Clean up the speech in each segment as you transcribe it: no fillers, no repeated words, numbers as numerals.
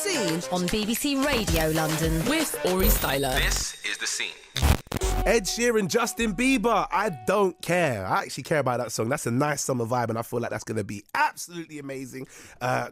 Scene on BBC Radio London with Aurie Styla. This is The Scene. Ed Sheeran, Justin Bieber, I don't care. I actually care about that song. That's a nice summer vibe, and I feel like that's going to be absolutely amazing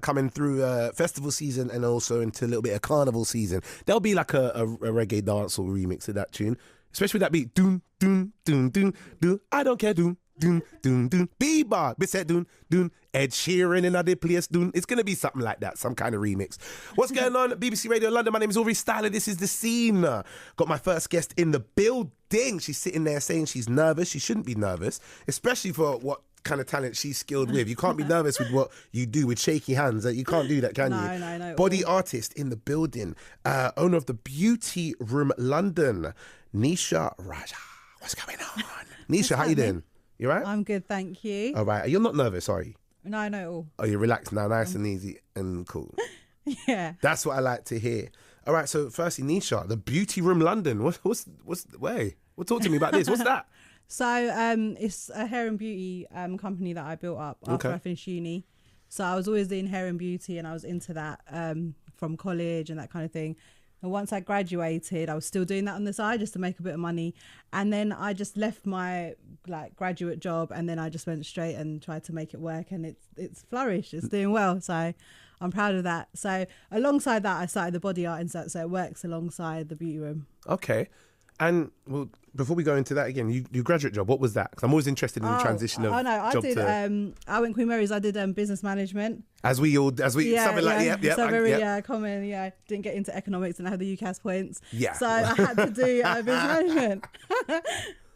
coming through festival season and also into a little bit of carnival season. There'll be like a reggae dancehall remix of that tune, especially with that beat. Doon, doon, doon, doon, doon. I don't care, doon. Doon, doon, doon. Bieber, bitch said doon, doon. Ed Sheeran in another place, doon. It's going to be something like that, some kind of remix. What's going on at BBC Radio London? My name is Aurie Styla. This is The Scene. Got my first guest in the building. She's sitting there saying she's nervous. She shouldn't be nervous, especially for what kind of talent she's skilled with. You can't be nervous with what you do with shaky hands. You can't do that, can you? No. Body artist in the building. Owner of the Beauty Room London, Nisha Raja. What's going on? Nisha, how you doing? You right? I'm good, thank you. All right. You're not nervous, are you? No, not at all. Oh, you're relaxed now, nice and easy and cool. Yeah. That's what I like to hear. All right. So, firstly, Nisha, the Beauty Room London. What's talk to me about this? What's that? So, it's a hair and beauty company that I built up after I finished uni. So I was always doing hair and beauty, and I was into that from college and that kind of thing. And once I graduated, I was still doing that on the side just to make a bit of money. And then I just left my graduate job, and then I just went straight and tried to make it work, and it's flourished. It's doing well. So I'm proud of that. So alongside that, I started the body art, and so it works alongside the beauty room. Okay. And well, before we go into that again, your graduate job, what was that? Because I'm always interested in the transition of job to... I went Queen Mary's. I did business management. Something like common. Yeah, didn't get into economics and I had the UCAS points. Yeah. So I had to do business management.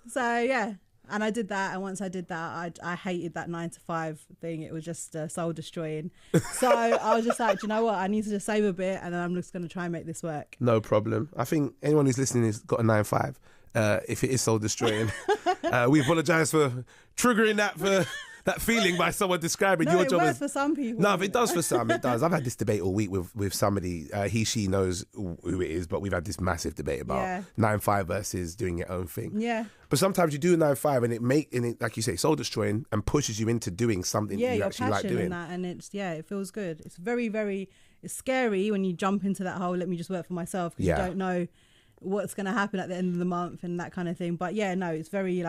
So yeah, and I did that. And once I did that, I hated that 9 to 5 thing. It was just soul destroying. So I was just like, do you know what? I need to just save a bit, and then I'm just going to try and make this work. No problem. I think anyone who's listening has got a 9-5. If it is soul destroying, we apologise for triggering that feeling by someone describing your job. It works as... for some people. No, it does for some. It does. I've had this debate all week with somebody. She knows who it is, but we've had this massive debate about 9-5 versus doing your own thing. Yeah. But sometimes you do a 9-5 and it, like you say, soul destroying and pushes you into doing something that you actually like doing. In that, and it feels good. It's very, very. It's scary when you jump into that whole let me just work for myself, because you don't know what's going to happen at the end of the month and that kind of thing. But it's very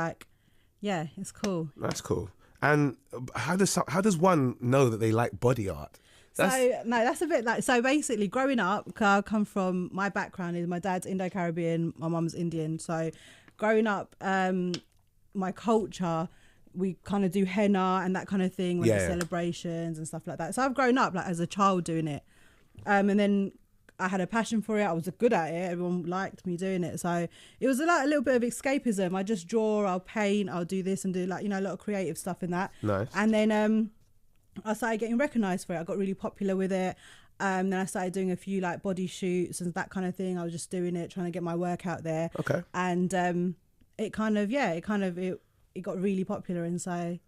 it's cool. That's cool. And how does one know that they like body art? That's a bit like, so basically growing up, I come from, my background is my dad's Indo-Caribbean, my mum's Indian. So growing up, my culture, we kind of do henna and that kind of thing, celebrations and stuff like that. So I've grown up as a child doing it. And then I had a passion for it. I was good at it. Everyone liked me doing it. So it was a little bit of escapism. I just draw, I'll paint, I'll do this and do a lot of creative stuff in that. Nice. And then I started getting recognised for it. I got really popular with it. Then I started doing a few body shoots and that kind of thing. I was just doing it, trying to get my work out there. Okay. And it got really popular. And so,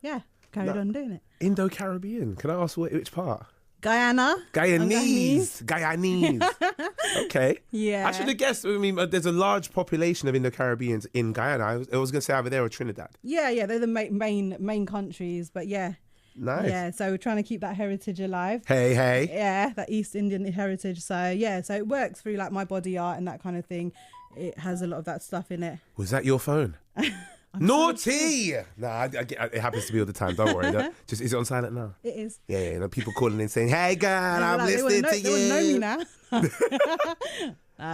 carried on doing it. Indo-Caribbean. Can I ask which part? Guyana. Guyanese. Okay. Yeah. I should have guessed. I mean, there's a large population of Indo-Caribbeans in Guyana. I was going to say either there or Trinidad. Yeah. They're the main countries. But yeah. Nice. Yeah. So we're trying to keep that heritage alive. Hey. Yeah. That East Indian heritage. So so it works through my body art and that kind of thing. It has a lot of that stuff in it. Was that your phone? Naughty! Nah, it happens to me all the time. Don't worry. Is it on silent now? It is. Yeah. People calling in saying, "Hey, girl, I'm listening to you." They wouldn't know me now.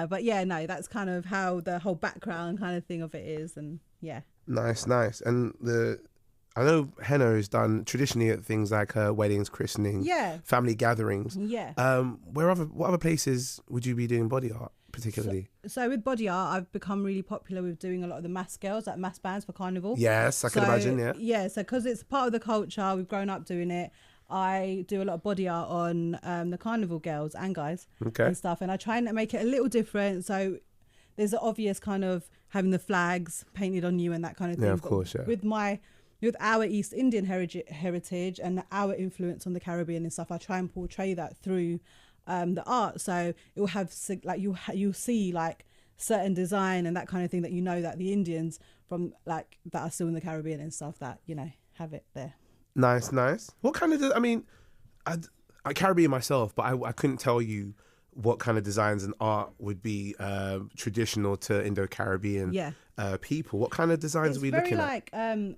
But that's kind of how the whole background kind of thing of it is, and yeah. Nice. And I know henna is done traditionally at things like weddings, christenings, family gatherings. Yeah. What other places would you be doing body art particularly? So with body art, I've become really popular with doing a lot of the mass girls, mass bands for Carnival. Yes, I can imagine, yeah. Yeah, so because it's part of the culture, we've grown up doing it. I do a lot of body art on the Carnival girls and guys and stuff. And I try and make it a little different. So there's the obvious kind of having the flags painted on you and that kind of thing. Yeah, of course, yeah. With our East Indian heritage and our influence on the Caribbean and stuff, I try and portray that through the art. So it will have you'll see certain design and that kind of thing that that the Indians from that are still in the Caribbean and stuff that have it there. Nice. What kind of? I mean, I Caribbean myself, but I couldn't tell you what kind of designs and art would be traditional to Indo-Caribbean people. What kind of designs are we looking at?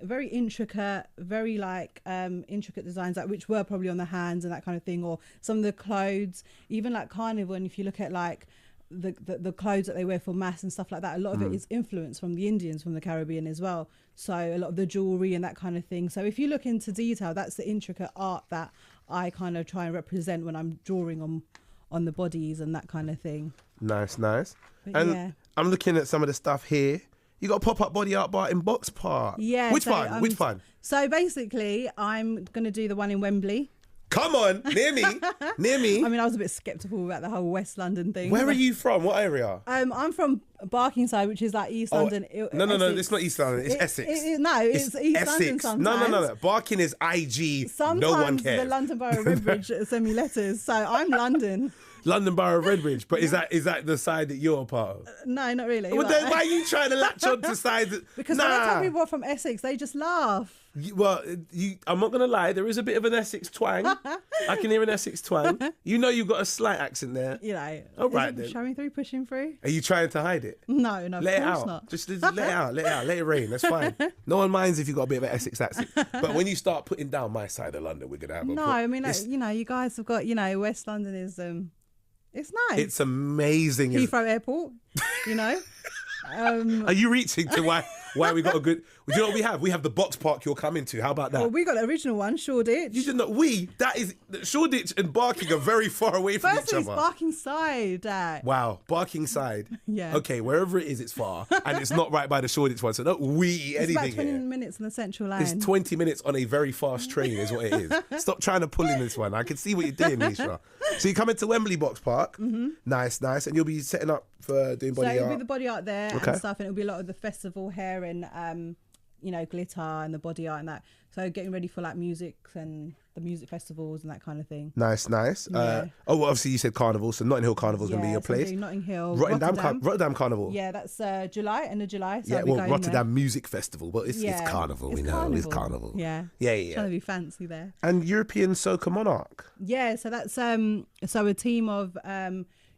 Very intricate, intricate designs, like which were probably on the hands and that kind of thing, or some of the clothes, even like Carnival. And if you look at like the clothes that they wear for mass and stuff like that, a lot of it is influenced from the Indians from the Caribbean as well. So a lot of the jewelry and that kind of thing. So if you look into detail, that's the intricate art that I kind of try and represent when I'm drawing on the bodies and that kind of thing. Nice. But and I'm looking at some of the stuff here. You got a pop-up body art bar in Box Park. Yeah. Which one? So basically, I'm going to do the one in Wembley. Come on, near me. I mean, I was a bit sceptical about the whole West London thing. Where are you from? What area? I'm from Barkingside, which is like East London. No, it's not East London. It's Essex. It's East Essex. London sometimes. No. Barking is IG. Sometimes no one cares. The London Borough of Redbridge send me letters, so I'm London. London Borough of Redbridge, but is that the side that you're a part of? No, not really. Well, then why are you trying to latch on to sides? Because when I tell people are from Essex, they just laugh. I'm not gonna lie. There is a bit of an Essex twang. I can hear an Essex twang. You know, you've got a slight accent there. You know. All right then. Showing through, pushing through. Are you trying to hide it? No. Let it of course out. not. Just let it out. Let it rain. That's fine. No one minds if you've got a bit of an Essex accent. But when you start putting down my side of London, we're gonna have a No, I mean, you guys have got, West London is it's nice. It's amazing. Heathrow Airport, Are you reaching to why we got a good? Do you know what we have? We have the Box Park you're coming to. How about that? Well, we got the original one, Shoreditch. You did not. That is Shoreditch and Barking are very far away from each other. Firstly, it's Barkingside. Wow, Barkingside. Yeah. Okay, wherever it is, it's far, and it's not right by the Shoreditch one. So don't anything it's about 20 here. minutes on the Central Line. It's 20 minutes on a very fast train, is what it is. Stop trying to pull in this one. I can see what you're doing, Nisha. So you come into Wembley Box Park. Mm-hmm. Nice, and you'll be setting up for doing body art. So it'll be the body art there and stuff, and it'll be a lot of the festival hair and glitter and the body art and that. So getting ready for like music and the music festivals and that kind of thing. Nice. Yeah. Obviously you said Carnival, so Notting Hill Carnival is going to be your place. Notting Hill, Rotterdam Carnival. Yeah, that's end of July. So Rotterdam Music Festival, but it's Carnival. It's Carnival. Yeah. Trying to be fancy there. And European Soca Monarch. Yeah, so that's so a team of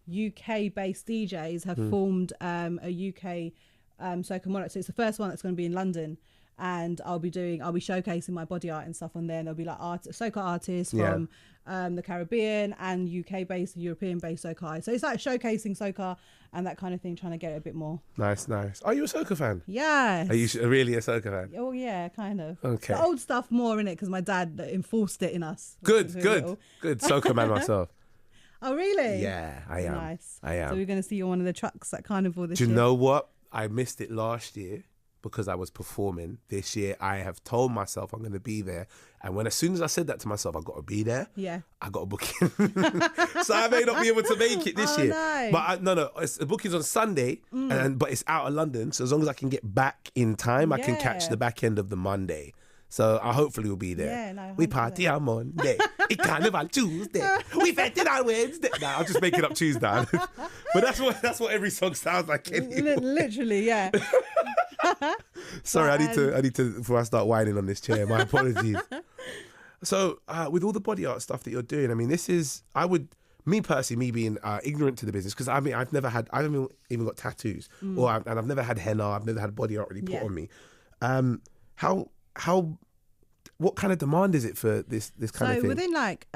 UK based DJs have formed a UK Soca Monarch. So it's the first one that's going to be in London. And I'll be showcasing my body art and stuff on there. And there'll be like soca artists from the Caribbean and UK based and European based soca artists. So it's like showcasing soca and that kind of thing, trying to get it a bit more. Nice. Are you a soca fan? Yeah. Are you really a soca fan? Oh yeah, kind of. Okay. The old stuff more in it because my dad enforced it in us. Good. Soca man myself. Oh really? Yeah, I am. Nice. I am. So we're going to see you on one of the trucks at Carnival this year. Do you know what? I missed it last year because I was performing. This year I have told myself I'm going to be there, and as soon as I said that to myself, I've got to be there. Yeah, I got a booking, so I may not be able to make it this year. No. But the booking's on Sunday, but it's out of London. So as long as I can get back in time, I can catch the back end of the Monday. So I hopefully will be there. Yeah, no, we party on Monday. It's Carnival Tuesday. We fetted on Wednesday. Nah, I'm just making up Tuesday. But that's what every song sounds like anyway. Literally, yeah. Sorry, I need to before I start whining on this chair. My apologies. So with all the body art stuff that you're doing, I mean, me personally, me being ignorant to the business, because I haven't even got tattoos, and I've never had henna, I've never had body art really put on me. What kind of demand is it for this kind of thing? So within like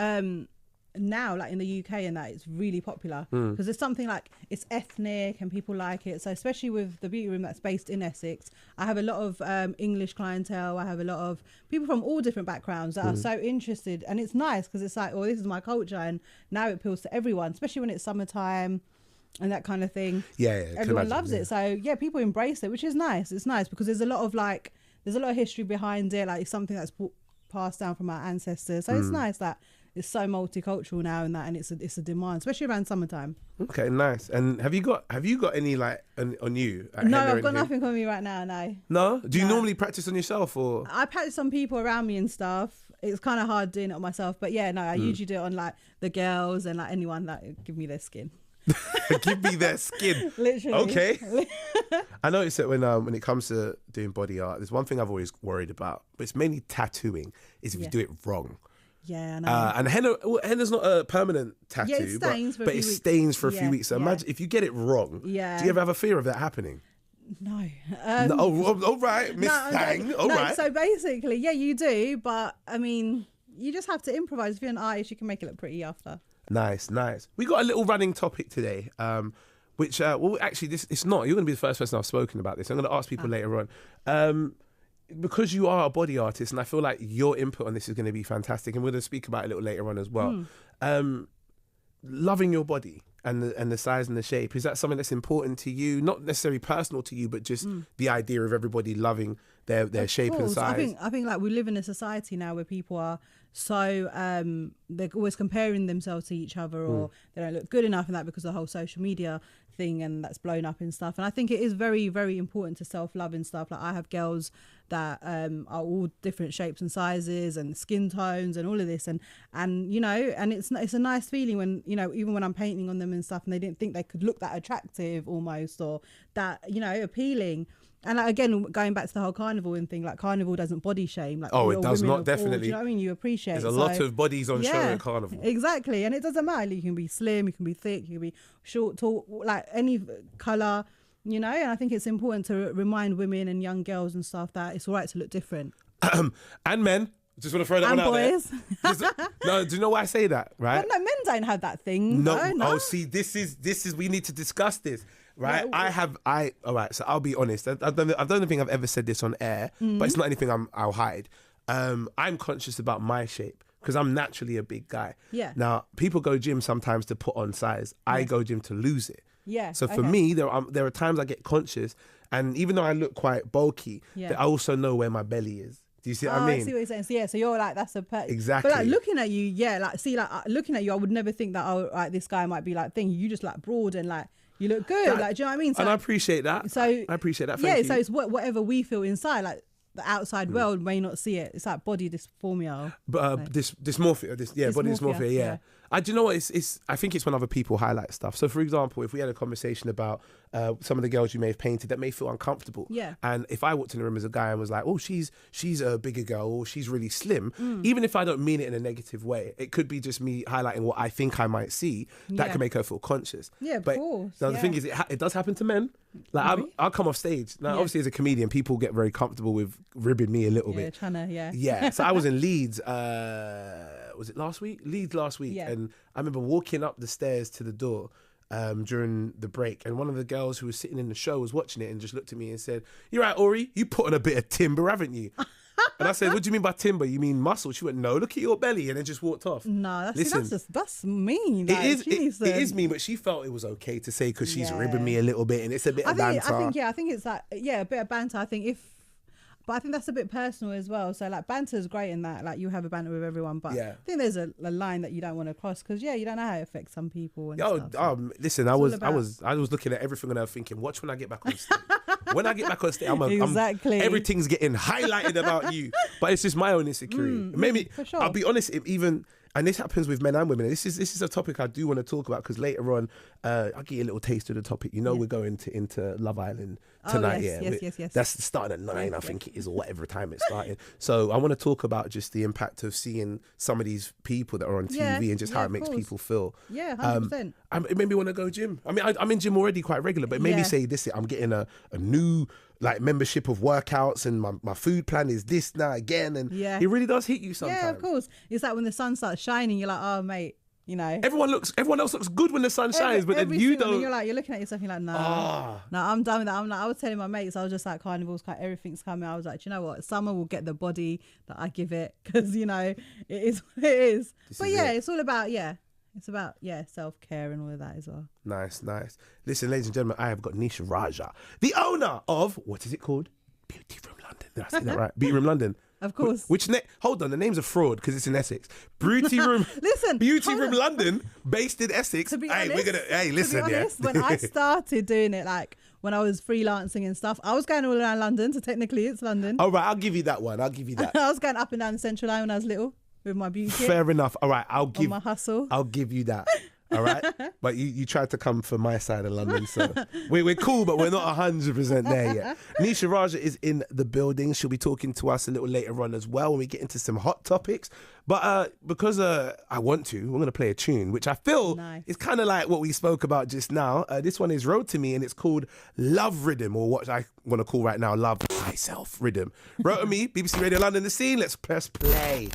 now, like in the UK and that, it's really popular because it's something like it's ethnic and people like it. So especially with the beauty room that's based in Essex, I have a lot of English clientele. I have a lot of people from all different backgrounds that are so interested, and it's nice because it's like, oh, this is my culture, and now it appeals to everyone, especially when it's summertime and that kind of thing. Yeah, everyone loves it. So yeah, people embrace it, which is nice. It's nice because there's a lot of history behind it. Like it's something that's passed down from our ancestors. So it's nice that it's so multicultural now and it's a demand, especially around summertime. Okay, nice. And have you got any like on you? No, I've got nothing on me right now. No. Do you normally practice on yourself or? I practice on people around me and stuff. It's kind of hard doing it on myself, but yeah, no, I usually do it on like the girls and like anyone that give me their skin. Give me their skin. Literally. Okay. I noticed that when it comes to doing body art, there's one thing I've always worried about, but it's mainly tattooing, is if you do it wrong. Yeah, I know. And henna's not a permanent tattoo, Yeah, it stains for a but few it weeks. stains for a few Yeah, weeks. So yeah. imagine if you get it wrong. Yeah. Do you ever have a fear of that happening? No. No, all right, Miss Thang. All right. So basically, yeah, you do, but I mean, you just have to improvise. If you're an artist, you can make it look pretty after. Nice. We got a little running topic today, which, well, actually, it's not. You're going to be the first person I've spoken about this. I'm going to ask people later on. Because you are a body artist, and I feel like your input on this is going to be fantastic, and we're going to speak about it a little later on as well. Loving your body and the size and the shape, is that something that's important to you? Not necessarily personal to you, but just the idea of everybody loving their shape and size. I think like we live in a society now where people are so they're always comparing themselves to each other, or they don't look good enough, and that because of the whole social media thing, and that's blown up and stuff. And I think it is very, very important to self-love and stuff. Like I have girls that are all different shapes and sizes and skin tones and all of this, and you know, and it's a nice feeling when, you know, even when I'm painting on them and stuff, and they didn't think they could look that attractive almost, or that, you know, appealing. And like, again, going back to the whole carnival and thing, like Carnival doesn't body shame. Like, it does not, definitely. Do you know what I mean? You appreciate. There's a lot of bodies on show at Carnival. Exactly, and it doesn't matter. You can be slim, you can be thick, you can be short, tall, like any colour, you know. And I think it's important to remind women and young girls and stuff that it's all right to look different. And men. Just want to throw that and one out boys. there. No, do you know why I say that? Right? But no, men don't have that thing. No. No. Oh, see, this is. We need to discuss this. Right, all right. So I'll be honest. I don't think I've ever said this on air, but it's not anything I'll hide. I'm conscious about my shape because I'm naturally a big guy. Yeah. Now people go gym sometimes to put on size. I go gym to lose it. Yeah. So for me, there are times I get conscious, and even though I look quite bulky, I also know where my belly is. Do you see what I mean? I see what you're saying. So, yeah, so you're like, that's a pet. Exactly. But like looking at you, looking at you, I would never think that, oh, like this guy might be like thing. You just like broad and like, you look good. Like, do you know what I mean? So, and I appreciate that. So I appreciate that. Thank you. So it's whatever we feel inside. Like the outside world may not see it. It's like body dysphoria. But dysmorphia. Body dysmorphia. Yeah. Do you know what? I think it's when other people highlight stuff. So, for example, if we had a conversation about some of the girls you may have painted that may feel uncomfortable, and if I walked in the room as a guy and was like, "Oh, she's a bigger girl," or "She's really slim," even if I don't mean it in a negative way, it could be just me highlighting what I think I might see that can make her feel conscious. Yeah, of but course. Now the thing is, it does happen to men. Like I'll come off stage now. Obviously, as a comedian, people get very comfortable with ribbing me a little bit. Yeah. So I was in Leeds. Was it last week? Leeds last week, and I remember walking up the stairs to the door during the break, and one of the girls who was sitting in the show was watching it and just looked at me and said, "You're right, Aurie, you put on a bit of timber, haven't you?" And I said, "What do you mean by timber? You mean muscle?" She went, "No, look at your belly," and then just walked off. No, that's mean. Like, it is mean, but she felt it was okay to say because she's ribbing me a little bit, and it's a bit of banter. I think it's like a bit of banter. But I think that's a bit personal as well. So like banter is great in that, like you have a banter with everyone. But I think there's a line that you don't want to cross because you don't know how it affects some people. And stuff. Listen, I was looking at everything and I was thinking, watch when I get back on stage. When I get back on stage, everything's getting highlighted about you. But it's just my own insecurity. Maybe for sure. I'll be honest, and this happens with men and women. This is a topic I do want to talk about because later on, I'll give you a little taste of the topic. You know, we're going into Love Island tonight. Yes. That's starting at 9, I think it is, or whatever time it's starting. So I want to talk about just the impact of seeing some of these people that are on TV and just how it makes people feel. Yeah, 100%. It made me want to go gym. I mean, I'm in gym already quite regular, but it made me say this: I'm getting a new like membership of workouts, and my food plan is this now again, and it really does hit you sometimes. Yeah, of course. It's like when the sun starts shining, you're like, oh mate, you know. Everyone else looks good when the sun shines, but then you don't. You're looking at yourself, you're like, no, I'm done with that. I was telling my mates, I was just like, Carnival's everything's coming. I was like, you know what? Summer will get the body that I give it because you know it is what it is. It's all about It's about, self-care and all of that as well. Nice. Listen, ladies and gentlemen, I have got Nisha Raja, the owner of, what is it called? Beauty Room London. Did I say that right? Beauty Room London. Of course. Hold on, the name's a fraud because it's in Essex. Beauty Room London, based in Essex. To be honest, listen, when I started doing it, like when I was freelancing and stuff, I was going all around London, so technically it's London. All right, I'll give you that one. I was going up and down the Central Line when I was little. With my beauty Fair enough. All right, my hustle. I'll give you that. All right. But you tried to come for my side of London, so we're cool, but we're not 100% there yet. Nisha Raja is in the building. She'll be talking to us a little later on as well when we get into some hot topics. But because I want to, we're going to play a tune, which I feel is kind of like what we spoke about just now. This one is Road to Me, and it's called Love Rhythm, or what I want to call right now, Love Myself Rhythm. Road to Me, BBC Radio London, The Scene. Let's press play.